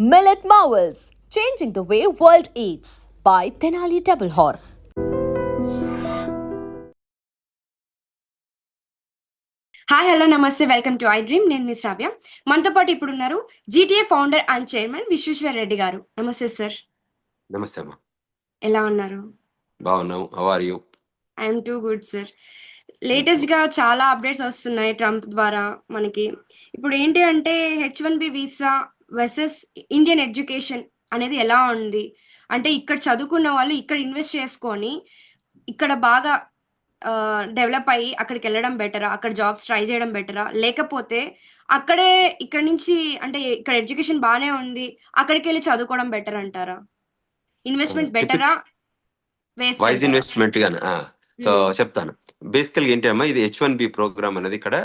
Millet Marvels, changing the way world eats by Tenali Double Horse. Hi hello నమస్తే welcome to I dream. నేను మీ శ్రావ్య. మనతో పాటు ఇప్పుడు ఉన్నారు GTA founder and chairman Vishweshwar Reddy గారు. నమస్తే సార్. నమస్తే అమ్మా. ఎలా ఉన్నారు? బాగున్నాం. How are you? I'm too good sir. Latest గా చాలా అప్డేట్స్ వస్తున్నాయి ట్రంప్ ద్వారా మనకి. ఇప్పుడు ఏంటి అంటే H1B visa versus Indian education అనేది ఎలా ఉంది అంటే, ఇక్కడ చదువుకున్న వాళ్ళు ఇక్కడ ఇన్వెస్ట్ చేసుకొని ఇక్కడ బాగా డెవలప్ అయ్యి అక్కడికి వెళ్ళడం బెటరా, అక్కడ జాబ్స్ ట్రై చేయడం బెటరా, లేకపోతే అక్కడే ఇక్కడ నుంచి అంటే ఇక్కడ ఎడ్యుకేషన్ బాగానే ఉంది అక్కడికి వెళ్ళి చదువుకోవడం బెటర్ అంటారా? ఇన్వెస్ట్మెంట్ బెటరా, వైజ్ వేస్ట్? ఇన్వెస్ట్మెంట్ గానే సో చెప్తాను. బేసికల్ ఏంటి అమ్మా, ఇది H1B ప్రోగ్రామ్ అనేది ఇక్కడ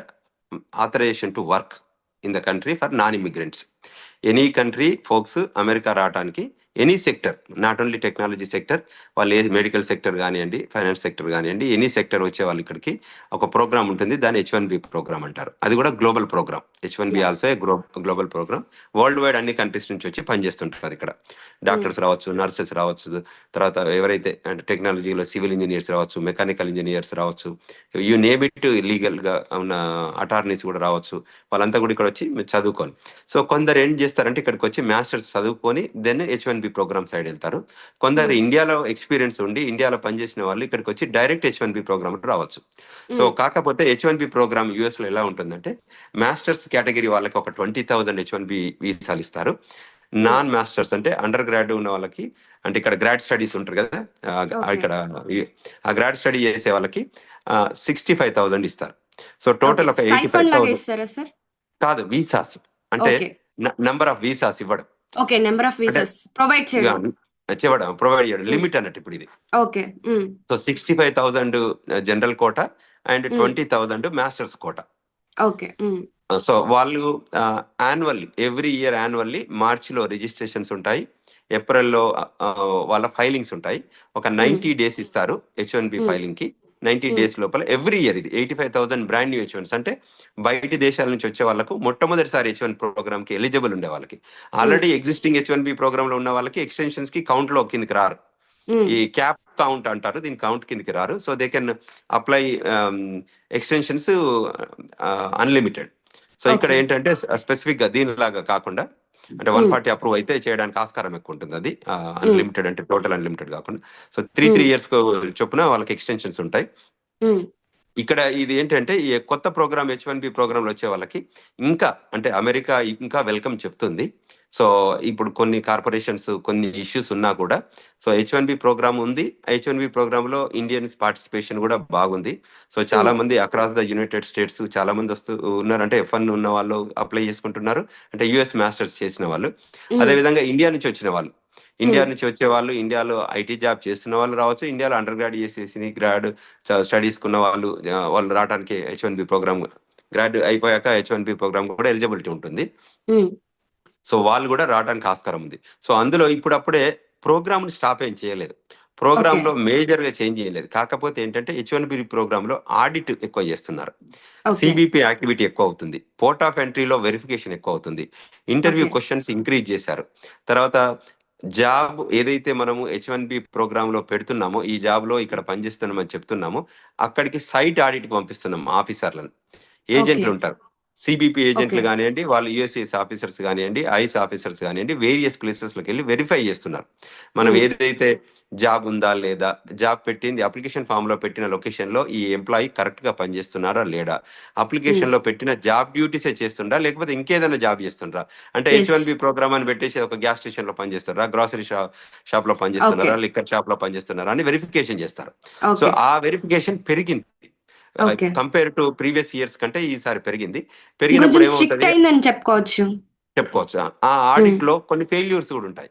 authorization to work in the country for non immigrants. Any country folks America రావడానికి any sector, not only technology sector, వాళ్ళు ఏ మెడికల్ సెక్టర్ కానివ్వండి, ఫైనాన్స్ సెక్టర్ కానివ్వండి, ఎనీ సెక్టర్ వచ్చే వాళ్ళు ఇక్కడికి ఒక ప్రోగ్రామ్ ఉంటుంది, దాన్ని H1B ప్రోగ్రామ్ అంటారు. అది కూడా global program. H1B also global program. World wide అన్ని కంట్రీస్ నుంచి వచ్చి పనిచేస్తుంటారు ఇక్కడ. డాక్టర్స్ రావచ్చు, నర్సెస్ రావచ్చు, తర్వాత ఎవరైతే అంటే టెక్నాలజీలో సివిల్ ఇంజనీర్స్ రావచ్చు, మెకానికల్ ఇంజనీర్స్ రావచ్చు, యూ నేమ్ ఇట్, లీగల్ గా ఉన్న అటార్నీస్ కూడా రావచ్చు. వాళ్ళంతా కూడా ఇక్కడ వచ్చి చదువుకోవాలి. సో కొందరు ఏం చేస్తారంటే ఇక్కడికి వచ్చి మాస్టర్స్ చదువుకొని దెన్ H1B ప్రోగ్రామ్ సైడ్ వెళ్తారు. కొందరు ఇండియాలో ఎక్స్పీరియన్స్ ఉండి ఇండియాలో పనిచేసిన వాళ్ళు ఇక్కడికి వచ్చి డైరెక్ట్ H1B ప్రోగ్రామ్ రావచ్చు. సో కాకపోతే H1B ప్రోగ్రామ్ యుఎస్ లో ఎలా ఉంటుందంటే, మాస్టర్స్ కేటగిరీ వాళ్ళకి ఒక 20,000 H1B వీసాలు ఇస్తారు. నాన్ మాస్టర్స్ అంటే అండర్ గ్రాడ్ ఉన్న వాళ్ళకి, అంటే ఇక్కడ గ్రాడ్ స్టడీస్ ఉంటారు కదా, ఇక్కడ ఆ గ్రాడ్ స్టడీ చేసే వాళ్ళకి 65,000 ఇస్తారు. సో టోటల్ ఒక 85,000 కాదు, వీసాస్ అంటే నంబర్ ఆఫ్ వీసాస్ ఇవ్వడం. Okay, number of visas provide చేయడం, ప్రొవైడ్ చేయడం, లిమిట్ అన్నట్టు ఇప్పుడు ఇది. Okay. So 65,000 general quota and 20,000 masters quota. Okay. So వాళ్ళు యాన్యువల్లీ, ఎవ్రీ ఇయర్ యాన్యువల్లీ మార్చిలో రిజిస్ట్రేషన్స్ ఉంటాయి, ఏప్రిల్లో వాళ్ళ ఫైలింగ్స్ ఉంటాయి. ఒక 90 days ఇస్తారు H1B ఫైలింగ్ కి. 90 days లోపల ఎవ్రీ ఇయర్ ఇది 85,000 బ్రాండ్ న్యూ H1s, అంటే బయటి దేశాల నుంచి వచ్చే వాళ్ళకు మొట్టమొదటిసారి H1 ప్రోగ్రామ్ కి ఎలిజిబుల్ ఉండే వాళ్ళకి. ఆల్రెడీ ఎగ్జిస్టింగ్ H1B ప్రోగ్రామ్ లో ఉన్న వాళ్ళకి ఎక్స్టెన్షన్స్ కి కౌంట్ లో కిందకి రారు. ఈ క్యాప్ కౌంట్ అంటారు, దీని కౌంట్ కిందకి రారు. So they can apply extensions unlimited. So ఇక్కడ ఏంటంటే స్పెసిఫిక్ గా దీనిలాగా కాకుండా, అంటే 140 అప్రూవ్ అయితే చేయడానికి ఆస్కారం ఎక్కువ ఉంటుంది. అది అన్లిమిటెడ్ అంటే టోటల్ అన్లిమిటెడ్ కాకుండా. సో 3 years చొప్పున వాళ్ళకి ఎక్స్టెన్షన్స్ ఉంటాయి. ఇక్కడ ఇది ఏంటంటే ఈ కొత్త ప్రోగ్రామ్ H1B ప్రోగ్రాంలో వచ్చే వాళ్ళకి ఇంకా అంటే అమెరికా ఇంకా వెల్కమ్ చెప్తుంది. సో ఇప్పుడు కొన్ని కార్పొరేషన్స్ కొన్ని ఇష్యూస్ ఉన్నా కూడా, సో H1B ప్రోగ్రామ్ ఉంది. H1B ప్రోగ్రామ్ లో ఇండియన్స్ పార్టిసిపేషన్ కూడా బాగుంది. సో చాలా మంది అక్రాస్ ద యునైటెడ్ స్టేట్స్ చాలా మంది ఉన్నారు. అంటే F1 ఉన్న వాళ్ళు అప్లై చేసుకుంటున్నారు, అంటే US మాస్టర్స్ చేసిన వాళ్ళు. అదేవిధంగా ఇండియా నుంచి వచ్చిన వాళ్ళు, ఇండియా నుంచి వచ్చే వాళ్ళు, ఇండియాలో ఐటీ జాబ్ చేస్తున్న వాళ్ళు రావచ్చు, ఇండియాలో అండర్ గ్రాడ్ చేసేసి గ్రాడ్ స్టడీస్ కున్న వాళ్ళు వాళ్ళు రావడానికి H1B ప్రోగ్రామ్, గ్రాడ్ అయిపోయాక H1B ప్రోగ్రామ్ కూడా ఎలిజిబిలిటీ ఉంటుంది. సో వాళ్ళు కూడా రావడానికి ఆస్కారం ఉంది. సో అందులో ఇప్పుడప్పుడే ప్రోగ్రామ్ స్టాప్ ఏం చేయలేదు, ప్రోగ్రామ్ లో మేజర్ గా చేంజ్ చేయలేదు. కాకపోతే ఏంటంటే H1B ప్రోగ్రామ్ లో ఆడిట్ ఎక్కువ చేస్తున్నారు, సిబిపి యాక్టివిటీ ఎక్కువ అవుతుంది, పోర్ట్ ఆఫ్ ఎంట్రీలో వెరిఫికేషన్ ఎక్కువ అవుతుంది, ఇంటర్వ్యూ క్వశ్చన్స్ ఇంక్రీజ్ చేశారు. తర్వాత జాబ్ ఏదైతే మనము H1B ప్రోగ్రామ్ లో పెడుతున్నామో, ఈ జాబ్ లో ఇక్కడ పనిచేస్తున్నామని చెప్తున్నామో, అక్కడికి సైట్ ఆడిట్ కి పంపిస్తున్నాం ఆఫీసర్లను. ఏజెంట్లు ఉంటారు, సిబిపి ఏజెంట్లు కానివ్వండి, వాళ్ళు యుఎస్ఎస్ ఆఫీసర్స్ కానివ్వండి, ఐస్ ఆఫీసర్స్ కానివ్వండి, వేరియస్ ప్లేసెస్ లోకి వెళ్ళి వెరిఫై చేస్తున్నారు మనం ఏదైతే జాబ్ ఉందా లేదా, జాబ్ పెట్టింది అప్లికేషన్ ఫామ్ లో పెట్టిన లొకేషన్ లో ఈ ఎంప్లాయీ కరెక్ట్ గా పనిచేస్తున్నారా లేదా, అప్లికేషన్ లో పెట్టిన జాబ్ డ్యూటీసే చేస్తుండ్రా లేకపోతే ఇంకేదైనా జాబ్ చేస్తుండ్రా, అంటే H1B ప్రోగ్రామ్ అని పెట్టేసి ఒక గ్యాస్ స్టేషన్ లో పనిచేస్తారా, గ్రాసరీ షాప్ లో పనిచేస్తున్నారా, లిక్కర్ షాప్ లో పనిచేస్తున్నారా అని వెరిఫికేషన్ చేస్తారు. సో ఆ వెరిఫికేషన్ పెరిగింది కంపేర్ టు ప్రీవియస్ ఇయర్స్ కంటే ఈసారి పెరిగింది. పెరిగినప్పుడు ఏమవుతుంది చెప్పుకోవచ్చు. ఆ ఆడిట్ లో కొన్ని ఫెయిల్యూర్స్ కూడా ఉంటాయి.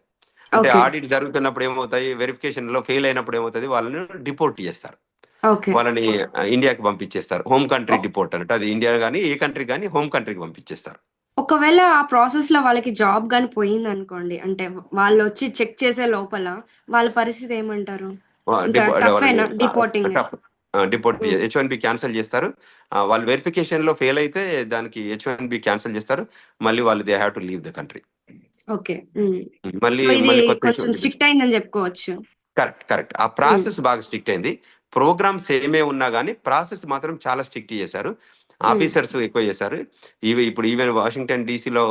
అంటే ఆడిట్ జరుగుతున్నప్పుడు ఏమవుతాయి, వెరిఫికేషన్ లో ఫెయిల్ అయినప్పుడు ఏమవుతుంది, వాళ్ళని డిపోర్ట్ చేస్తారు, వాళ్ళని ఇండియాకి పంపించేస్తారు. హోమ్ కంట్రీ డిపోర్ట్ అన్నట్టు, అది ఇండియా కానీ ఏ కంట్రీ కానీ హోమ్ కంట్రీకి పంపించేస్తారు. ఒకవేళ ఆ ప్రాసెస్ లో వాళ్ళకి జాబ్ గాని పోయింది అనుకోండి, అంటే వాళ్ళు వచ్చి చెక్ చేసే లోపల వాళ్ళ పరిస్థితి ఏమంటారు? డిపోర్ట్ H1B క్యాన్సిల్ చేస్తారు. వాళ్ళు వెరిఫికేషన్ లో ఫెయిల్ అయితే దానికి H1B క్యాన్సిల్ చేస్తారు, మళ్ళీ వాళ్ళు they have to leave the country. Okay. మళ్ళీ సో ఇది మళ్ళీ కొత్త కొంచెం స్ట్రిక్ట్ అయిందని చెప్పుకోవచ్చు. కరెక్ట్. ఆ ప్రాసెస్ బాగా స్ట్రిక్ట్ అయింది. ప్రోగ్రామ్స్ ఏమే ఉన్నా గానీ ప్రాసెస్ మాత్రం చాలా స్ట్రిక్ట్ చేశారు. ఆఫీసర్స్ ఎక్కువ చేశారు. ఇప్పుడు ఈవెన్ వాషింగ్టన్ డీసీలో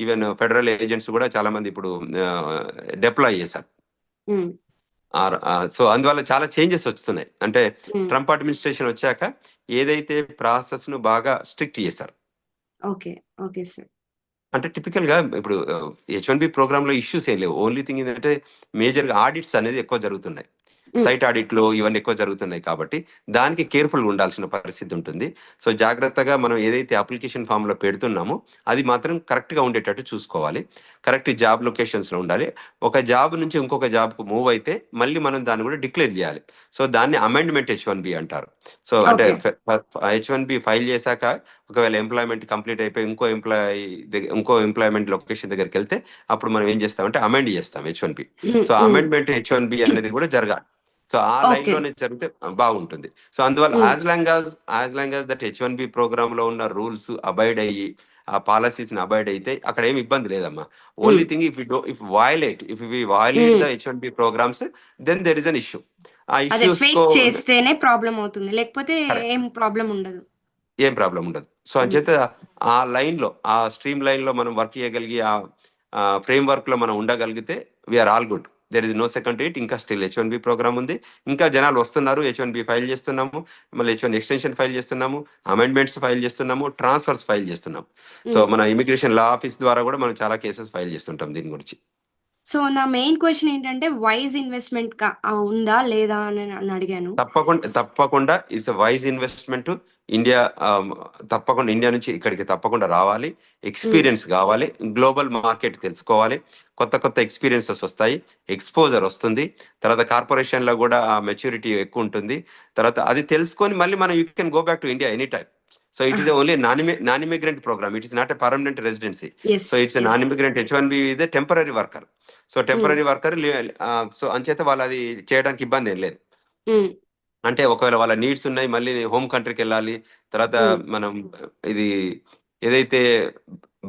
ఈవెన్ ఫెడరల్ ఏజెంట్స్ కూడా చాలా మంది ఇప్పుడు డిప్లాయ్ చేశారు. సో అందువల్ల చాలా చేంజెస్ వస్తున్నాయి. అంటే ట్రంప్ అడ్మినిస్ట్రేషన్ వచ్చాక ఏదైతే ప్రాసెస్ ను బాగా స్ట్రిక్ట్ చేశారు. ఓకే. Okay sir. అంటే టిపికల్ గా ఇప్పుడు H1B ప్రోగ్రామ్ లో ఇష్యూస్ ఏం లేవు. ఓన్లీ థింగ్ ఏంటంటే మేజర్ గా ఆడిట్స్ అనేది ఎక్కువ జరుగుతున్నాయి. సైట్ ఆడిట్లు ఇవన్నీ ఎక్కువ జరుగుతున్నాయి కాబట్టి దానికి కేర్ఫుల్ గా ఉండాల్సిన పరిస్థితి ఉంటుంది. సో జాగ్రత్తగా మనం ఏదైతే అప్లికేషన్ ఫామ్ లో పెడుతున్నామో అది మాత్రం కరెక్ట్ గా ఉండేటట్టు చూసుకోవాలి. కరెక్ట్ జాబ్ లొకేషన్స్ లో ఉండాలి. ఒక జాబ్ నుంచి ఇంకొక జాబ్ కు మూవ్ అయితే మళ్ళీ మనం దాన్ని కూడా డిక్లేర్ చేయాలి. సో దాన్ని అమెండ్మెంట్ H1B అంటారు. సో అంటే H1B ఫైల్ చేశాక ఒకవేళ ఎంప్లాయ్మెంట్ కంప్లీట్ అయిపోయి ఇంకో ఎంప్లాయ్మెంట్ లొకేషన్ దగ్గరికి వెళ్తే అప్పుడు మనం ఏం చేస్తామంటే అమెండ్ చేస్తాం H1B. సో అమెండ్మెంట్ H1B అనేది కూడా జరగాలి. సో ఆ లైన్ లోనే జరిగితే బాగుంటుంది. సో అందువల్ల as long as that H1B program లో ఉన్న రూల్స్ అబైడ్ అయ్యి ఆ పాలసీస్ ని అబైడ్ అయితే అక్కడ ఏమి ఇబ్బంది లేదమ్మా. Only thing if violate the H1B programs then there is an issue. ఆ అదే ఇష్యూస్ ఫేక్ చేస్తేనే ప్రాబ్లం అవుతుంది, లేకపోతే ఏం ప్రాబ్లం ఉండదు. ఏం ప్రాబ్లం ఉండదు. సో అంచేత ఆ లైన్ లో ఆ స్ట్రీమ్ లైన్ లో మనం వర్క్ చేయగలిగి ఆ ఫ్రేమ్ వర్క్ లో మనం ఉండగలిగితే we're all good. There is no second it. ఇంకా స్టిల్ H1B ప్రోగ్రామ్ ఉంది. ఇంకా జనాలు వస్తున్నారు. H1B ఫైల్ చేస్తున్నాము, మళ్ళీ H1 ఎక్స్టెన్షన్ ఫైల్ చేస్తున్నాము, అమెండ్మెంట్స్ ఫైల్ చేస్తున్నాము, ట్రాన్స్ఫర్స్ ఫైల్ చేస్తున్నాము. సో మన ఇమిగ్రేషన్ లా ఆఫీస్ ద్వారా కూడా మనం చాలా కేసెస్ ఫైల్ చేస్తుంటాం దీని గురించి. సో నా మెయిన్ క్వశ్చన్ ఏంటంటే వైజ్ ఇన్వెస్ట్మెంట్ ఉందా లేదా అని అడిగాను. తప్పకుండా ఇట్స్ వైజ్ ఇన్వెస్ట్మెంట్. ఇండియా తప్పకుండా ఇండియా నుంచి ఇక్కడికి తప్పకుండా రావాలి. ఎక్స్పీరియన్స్ కావాలి, గ్లోబల్ మార్కెట్ తెలుసుకోవాలి, కొత్త ఎక్స్పీరియన్సెస్ వస్తాయి, ఎక్స్పోజర్ వస్తుంది, తర్వాత కార్పొరేషన్ లో కూడా ఆ మెచ్యూరిటీ ఎక్కువ ఉంటుంది. తర్వాత అది తెలుసుకొని మళ్ళీ మనం you can go back to India any time. So it is only non immigrant program. It is not a permanent residency. So it's a non immigrant. H1B is a temporary worker. So temporary worker so అంచేత వాళ్ళు అది చేయడానికి ఇబ్బంది ఏం లేదు. అంటే ఒకవేళ వాళ్ళ నీడ్స్ ఉన్నాయి, మళ్ళీ హోమ్ కంట్రీకి వెళ్ళాలి, తర్వాత మనం ఇది ఏదైతే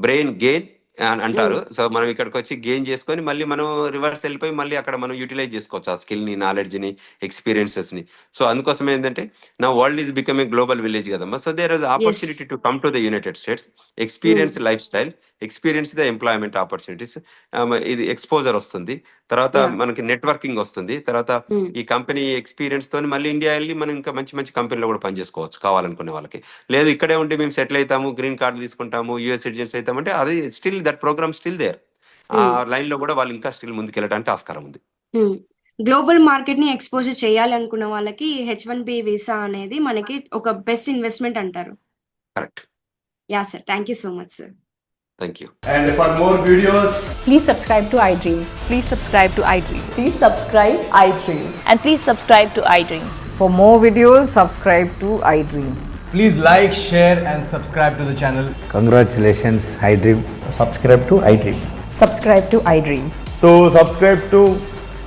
బ్రెయిన్ గెయిన్ అంటారు. సో మనం ఇక్కడికి వచ్చి గెయిన్ చేసుకొని మళ్ళీ మనం రివర్స్ వెళ్ళిపోయి మళ్ళీ అక్కడ మనం యూటిలైజ్ చేసుకోవచ్చు ఆ స్కిల్ ని, నాలెడ్జ్ ని, ఎక్స్పీరియన్సెస్ ని. సో అందుకోసం ఏంటంటే నా world is becoming global village కదమ్మా. So there is opportunity to come to the United States, experience lifestyle, experience the employment opportunities. ఇది ఎక్స్పోజర్ వస్తుంది, తర్వాత మనకి నెట్వర్కింగ్ వస్తుంది, తర్వాత ఈ కంపెనీ ఎక్స్పీరియన్స్ తోని మళ్ళీ ఇండియా వెళ్ళి మనం ఇంకా మంచి కంపెనీలో కూడా పనిచేసుకోవచ్చు కావాలనుకునే వాళ్ళకి. లేదు ఇక్కడే ఉండి మేము సెటిల్ అవుతాము, గ్రీన్ కార్డు తీసుకుంటాము, యుఎస్ సిటిజన్స్ అవుతామంటే అది still that program still there. ఆ లైన్ లో కూడా వాళ్ళు ఇంకా స్టిల్ ముందుకు వెళ్ళడానికి ఆస్కారం ఉంది. గ్లోబల్ మార్కెట్ ని ఎక్స్పోజర్ చేయాలి అనుకున్న వాళ్ళకి H1B వీసా అనేది మనకి ఒక బెస్ట్ ఇన్వెస్ట్మెంట్ అంటారు. Correct. Yeah sir, thank you so much sir. Thank you. And for more videos, Please subscribe to iDream. Please subscribe to iDream. Please subscribe iDream. And please subscribe to iDream. For more videos, subscribe to iDream. please like, share and subscribe to the channel. Congratulations, iDream. Subscribe to iDream. Subscribe to iDream. So subscribe to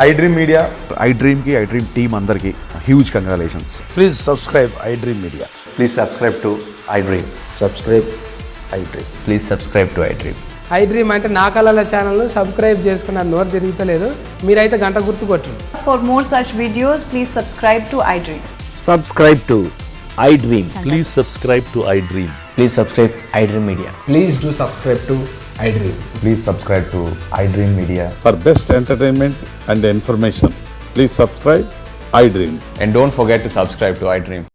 iDream Media. iDream ki iDream team andarki huge congratulations. Please subscribe iDream Media. Please subscribe to iDream. Subscribe iDream. Please subscribe to iDream. iDream అంటే నా కళల channel subscribe చేసుకున్న నోరు తిరుగుతలేదు, మీరైతే గంట గుర్తు కొట్టండి. For more such videos, please subscribe to iDream. Subscribe to iDream. Please subscribe to iDream. Please subscribe iDream Media. Please do subscribe to iDream. Please subscribe to iDream Media. For best entertainment and information, please subscribe iDream. And don't forget to subscribe to iDream.